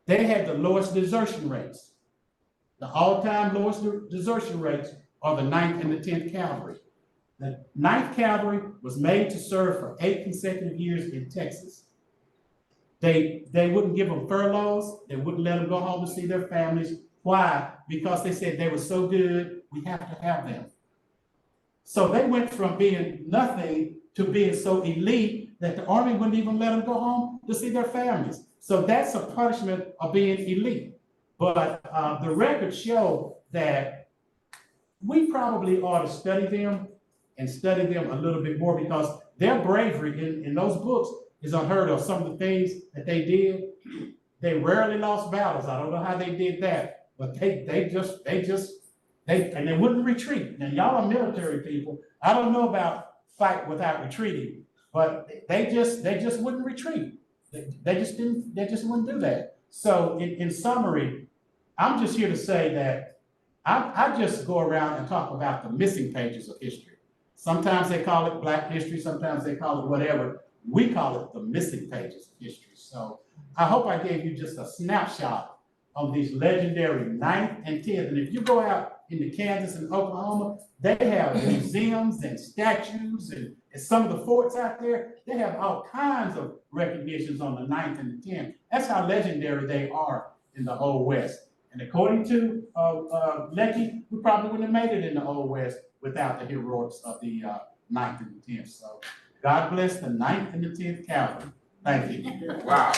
They had the lowest desertion rates. The all-time lowest desertion rates are the 9th and the 10th Cavalry. The 9th Cavalry was made to serve for 8 consecutive years in Texas. They wouldn't give them furloughs. They wouldn't let them go home to see their families. Why? Because they said they were so good, we have to have them. So they went from being nothing to being so elite that the Army wouldn't even let them go home to see their families. So that's a punishment of being elite. But the records show that we probably ought to study them and study them a little bit more, because their bravery in those books is unheard of. Some of the things that they did, they rarely lost battles. I don't know how they did that, but they wouldn't retreat. Now, y'all are military people. I don't know about fight without retreating, but they just wouldn't retreat. They just wouldn't do that. So in summary, I'm just here to say that I just go around and talk about the missing pages of history. Sometimes they call it Black history, sometimes they call it whatever. We call it the missing pages of history. So I hope I gave you just a snapshot of these legendary 9th and 10th. And if you go out into Kansas and Oklahoma, they have museums and statues and some of the forts out there, they have all kinds of recognitions on the 9th and the 10th. That's how legendary they are in the Old West. And according to Lecky, we probably wouldn't have made it in the Old West without the heroics of the 9th and the 10th. So God bless the 9th and the 10th Cavalry. Thank you. Wow.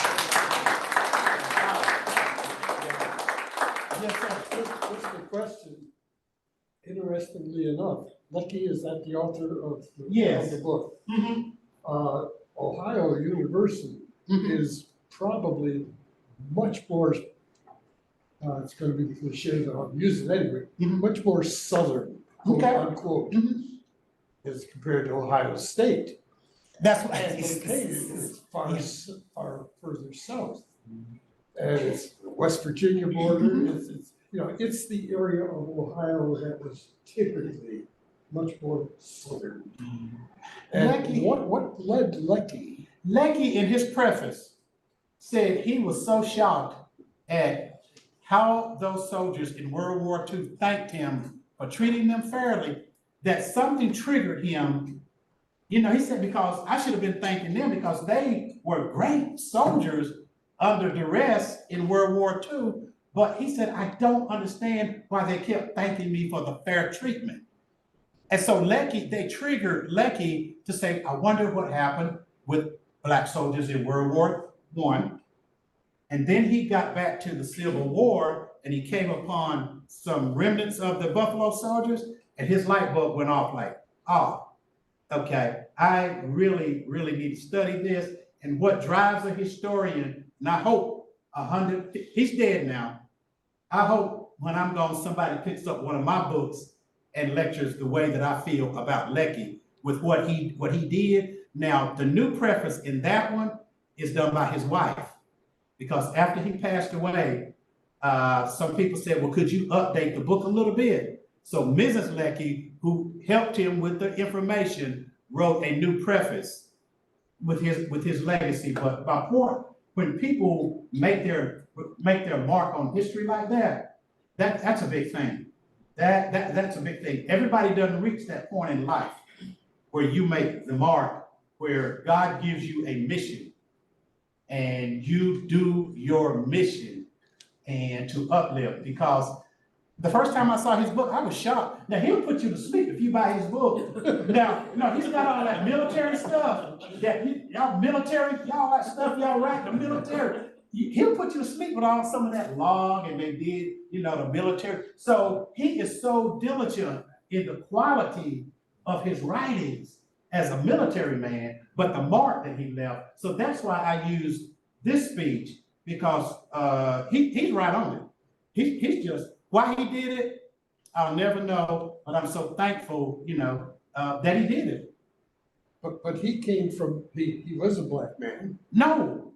Yes, that's the question. Interestingly enough, Lucky, is that the author of the book? Mm-hmm. Ohio University is probably much more, it's going to be the cliche that I'll use it anyway, much more southern, quote unquote, as compared to Ohio State. That's what it's far further south. And it's West Virginia border. It's the area of Ohio that was typically much more southern. And Lecky, what led Lecky? Lecky, in his preface, said he was so shocked at how those soldiers in World War II thanked him for treating them fairly that something triggered him You know, he said, because I should have been thanking them because they were great soldiers under duress in World War II. But he said, I don't understand why they kept thanking me for the fair treatment. And so they triggered Lecky to say, I wonder what happened with black soldiers in World War I. And then he got back to the Civil War and he came upon some remnants of the Buffalo Soldiers and his light bulb went off like, oh, okay, I really, really need to study this. And what drives a historian, and I hope he's dead now. I hope when I'm gone, somebody picks up one of my books and lectures the way that I feel about Lecky with what he did. Now, the new preface in that one is done by his wife, because after he passed away, some people said, well, could you update the book a little bit? So Mrs. Lecky, who helped him with the information, wrote a new preface with his legacy. But my point, when people make their mark on history like that's a big thing. That's a big thing. Everybody doesn't reach that point in life where you make the mark, where God gives you a mission and you do your mission and to uplift. Because the first time I saw his book, I was shocked. Now, he'll put you to sleep if you buy his book. Now, no, he's got all that military stuff, y'all that stuff y'all write, the military. He'll put you to sleep with some of that log, and they did, the military. So he is so diligent in the quality of his writings as a military man, but the mark that he left. So that's why I use this speech, because he's right on it. He's just, why he did it, I'll never know, but I'm so thankful, that he did it. But he came from, he was a black man. No,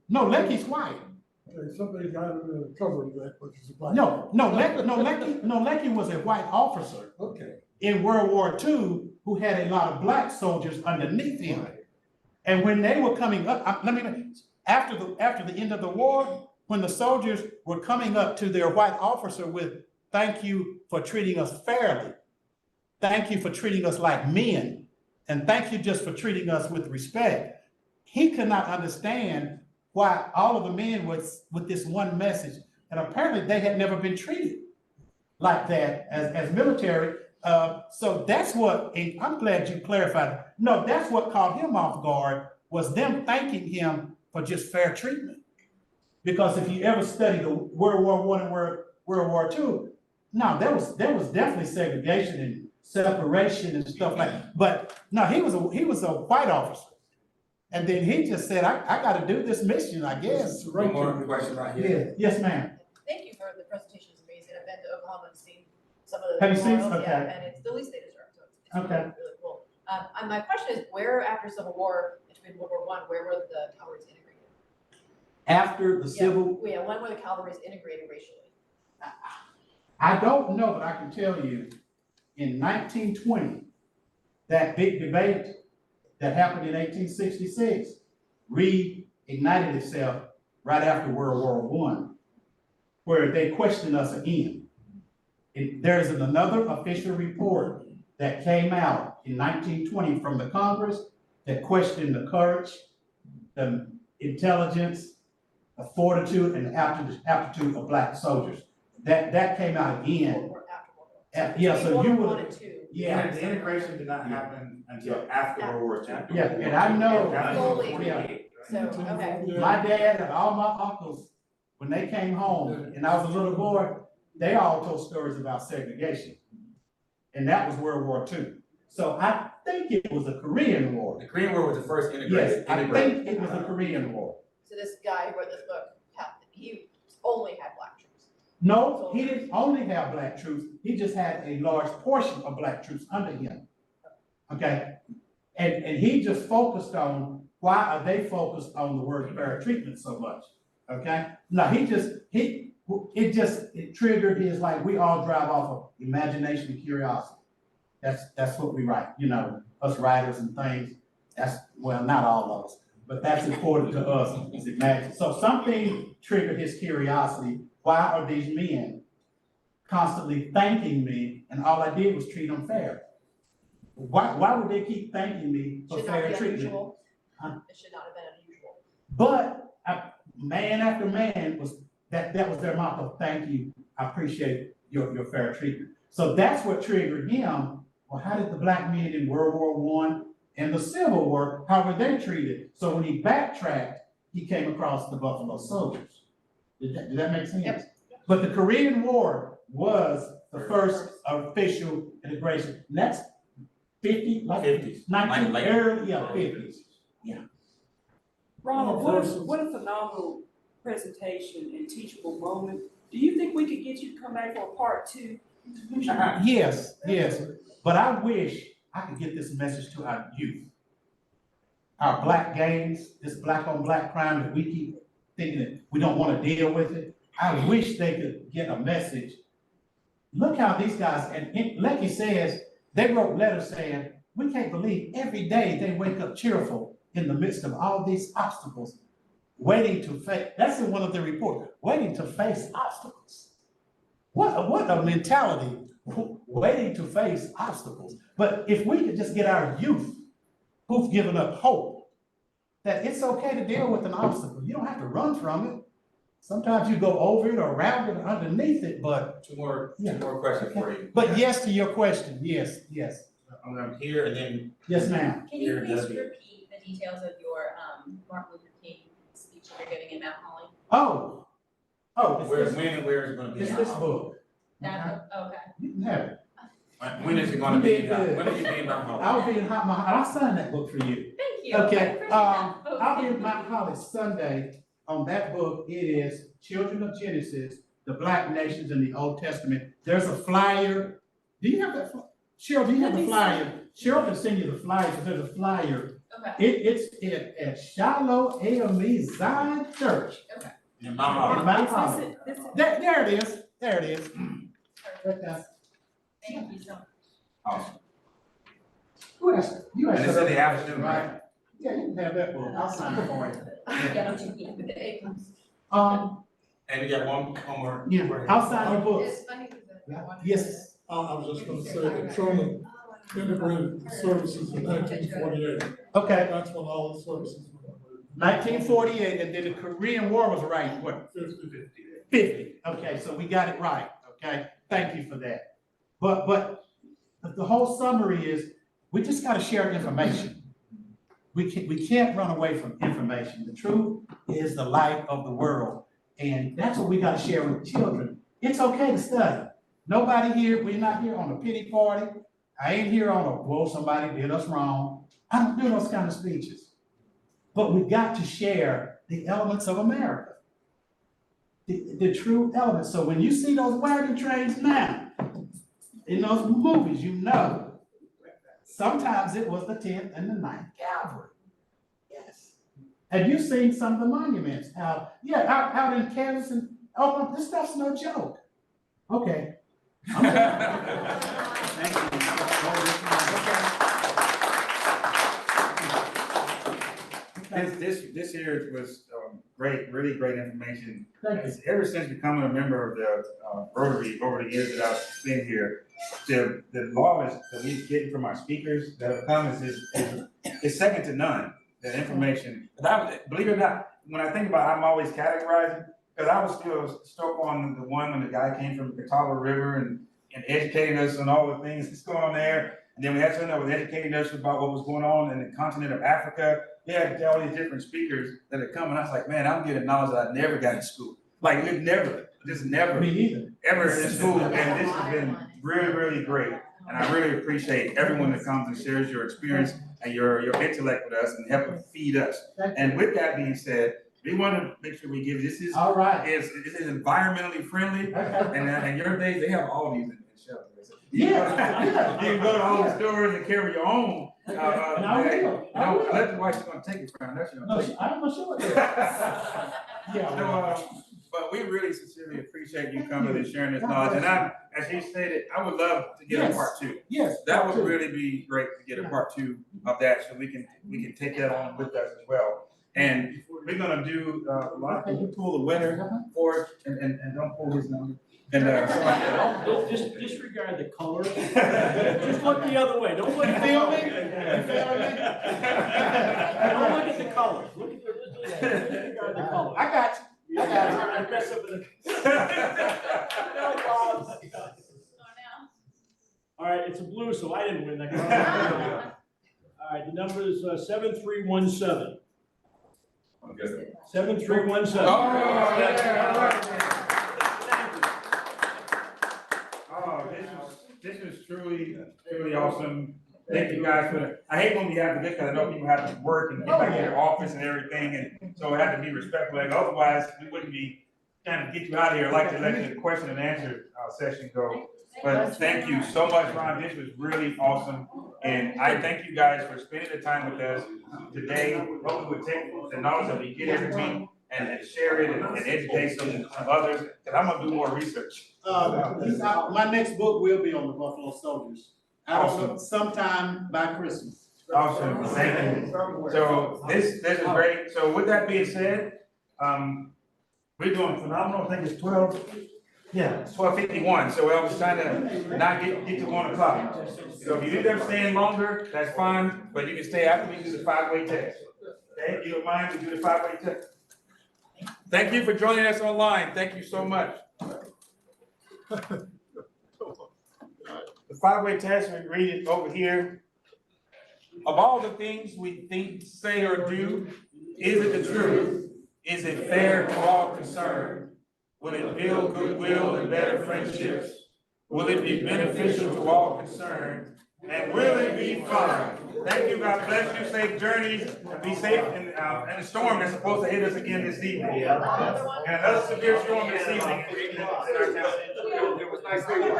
Lecky's white. Okay, somebody got him in the cover of that, but he's a black No, Lecky was a white officer. Okay. In World War II, who had a lot of black soldiers underneath him. And when they were coming up, after the end of the war, when the soldiers were coming up to their white officer with, thank you for treating us fairly. Thank you for treating us like men. And thank you just for treating us with respect. He could not understand why all of the men was with this one message. And apparently they had never been treated like that as military. So that's what, and I'm glad you clarified. No, that's what caught him off guard, was them thanking him for just fair treatment. Because if you ever study the World War I and World War II, no, there was definitely segregation and separation and stuff like that. But no, he was a white officer. And then he just said, I got to do this mission, I guess. One more question right here. Yeah. Yes, ma'am. Thank you for the presentation, it's amazing. I've been to Oklahoma and seen some of the. Have you seen? memorials, Okay. yeah, and it's the least they deserve, so it's Okay. really cool. And my question is, where after Civil War, between World War I, where were the cavalries integrated? After the Civil. Yeah, when were the cavalries integrated racially? I don't know, but I can tell you, in 1920, that big debate that happened in 1866 reignited itself right after World War I, where they questioned us again. There's another official report that came out in 1920 from the Congress that questioned the courage, the intelligence, the fortitude, and the aptitude of black soldiers. That came out again. Yeah, so you would. Yeah, the integration did not happen until after World War II. Yeah, and I know. So, okay. My dad and all my uncles, when they came home and I was a little boy, they all told stories about segregation. And that was World War II. So I think it was a Korean War. The Korean War was the first integrated. Yes, I think it was a Korean War. So this guy who wrote this book, he only had black troops. No, he didn't only have black troops. He just had a large portion of black troops under him. Okay? And he just focused on, why are they focused on the word fair treatment so much? Okay? No, it triggered his, like, we all drive off of imagination and curiosity. That's what we write, us writers and things. Well, not all of us, but that's important to us, is imagine. So something triggered his curiosity. Why are these men constantly thanking me? And all I did was treat them fair. why would they keep thanking me for Should not fair be treatment? unusual. Huh? It should not have been unusual. But man after man that was their motto, thank you, I appreciate your fair treatment. So that's what triggered him. Well, how did the black men in World War I and the Civil War, how were they treated? So when he backtracked, he came across the Buffalo Soldiers. Did that make sense? Yep. But the Korean War was the first official integration. And that's 50, like 50s. 19, Like early, yeah, 50s. Ronald, what a phenomenal presentation and teachable moment. Do you think we could get you to come back for a part 2? Yes, but I wish I could get this message to our youth. Our black gangs, this black on black crime that we keep thinking that we don't want to deal with it. I wish they could get a message. Look how these guys, and like he says, they wrote letters saying, we can't believe every day they wake up cheerful in the midst of all these obstacles, waiting to face, that's in one of the reports, waiting to face obstacles. What a mentality, waiting to face obstacles. But if we could just get our youth who've given up hope, that it's okay to deal with an obstacle. You don't have to run from it. Sometimes you go over it or around it or underneath it, but. Two more questions for you. But yes to your question, yes. I'm gonna hear and then. Yes, ma'am. Can you please repeat the details of your Martin Luther King speech you're giving in Mount Holly? Oh, When is it gonna be? it's this book. That, okay. You can have it. When is it gonna be? You did good. When are you being Mount Holly? I'll be in I'll sign that book for you. Thank you. Okay, I appreciate that. I'll be in Mount Holly Sunday. On that book, it is Children of Genesis, the Black Nations in the Old Testament. There's a flyer. Do you have that? Cheryl, do you have the flyer? Cheryl can send you the flyer, because there's a flyer. Okay. It's at Shiloh AME Zion Church. Okay. In Mount Holly. In Mount Holly. This is- There it is. There it is. Okay. Thank you so much. Awesome. Who asked? You asked. And it's in the afternoon, right? Yeah, you can have that book. I'll sign it for you. Yeah, don't you need today? And we got one more. Yeah, I'll sign your book. It's funny because Yes. I was just gonna say that Truman integrated services in 1948. Okay, That's when all the services were. 1948, and then the Korean War was right, what, 50. 50? Okay, so we got it right, okay? Thank you for that. But the whole summary is, we just gotta share information. We can't run away from information. The truth is the light of the world, and that's what we gotta share with children. It's okay to study. Nobody here, we're not here on a pity party. I ain't here on a, whoa, somebody did us wrong. I don't do those kind of speeches. But we got to share the elements of America. The true elements. So when you see those wagon trains now, in those movies, you know, sometimes it was the 10th and the 9th Cavalry. Yes. Have you seen some of the monuments out in Kansas and Oakland? This stuff's no joke. Okay. Thank you. This here was great, really great information. Thank you. Ever since becoming a member of the Rotary over the years that I've been here, the knowledge that we're getting from our speakers that have come is second to none. The information, believe it or not, when I think about it, I'm always categorizing, because I was still stuck on the one when the guy came from the Catawba River and educating us on all the things that's going on there. And then we had someone that was educating us about what was going on in the continent of Africa. We had all these different speakers that had come, and I was like, man, I'm getting knowledge that I never got in school. Like, we've never, just never, Me either. ever in school, and this has been really, really great. And I really appreciate everyone that comes and shares your experience and your intellect with us and helping feed us. And with that being said, we want to make sure we give, this is All right. this is environmentally friendly, and your days, they have all these in Shelby. Yeah. You can go to all the stores and carry your own. And I will. I will. Unless the wife's gonna take it from, that's your. No, I'm not sure. Yeah. But we really sincerely appreciate you coming and sharing this knowledge, and as you stated, I would love to get a part 2. Yes. That would really be great to get a part 2 of that, so we can take that on with us as well. And we're gonna do, can you pull the winner for us, and don't pull his number? And, Just disregard the color. Just look the other way. Don't look at the color. Don't look at the colors. Look at the, disregard the color. I got you. I got you. I mess up with the. No problems. All right, it's a blue, so I didn't win that. All right, the number is 7317. I'm good. 7317. This is truly awesome. Thank you guys for that. I hate when we have this, because I know people have to work and get back to their office and everything, and so it had to be respectful. Like, otherwise, we wouldn't be trying to get you out of here. I'd like to let the question and answer session go. But thank you so much, Ron. This was really awesome. And I thank you guys for spending the time with us today. Hope we would take the knowledge that we get every week and share it and educate some others, because I'm gonna do more research. My next book will be on the Buffalo Soldiers. Awesome. Sometime by Christmas. Awesome, thank you. So this is great. So with that being said, we're doing phenomenal. I think it's 12. Yeah, it's 12:51. So I was trying to not get to 1 o'clock. So if you end up staying longer, that's fine, but you can stay after we do the 5-way test. Okay, if you don't mind, we do the 5-way test. Thank you for joining us online. Thank you so much. The 5-way test, we read it over here. Of all the things we think, say, or do, is it the truth? Is it fair to all concerned? Will it build goodwill and better friendships? Will it be beneficial to all concerned? And will it be fun? Thank you, God bless you, safe journeys, and be safe in the storm that's supposed to hit us again this evening. And another severe storm this evening in our town. It was nice meeting you.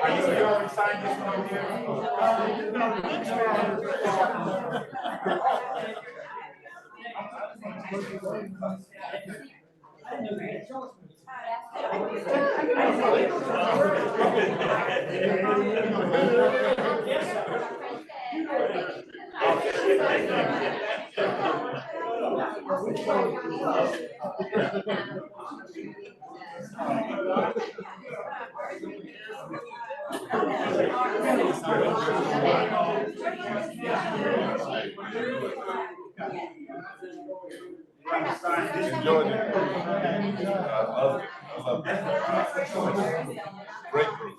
Are you already signed this one Enjoyed it. I love it. Great group.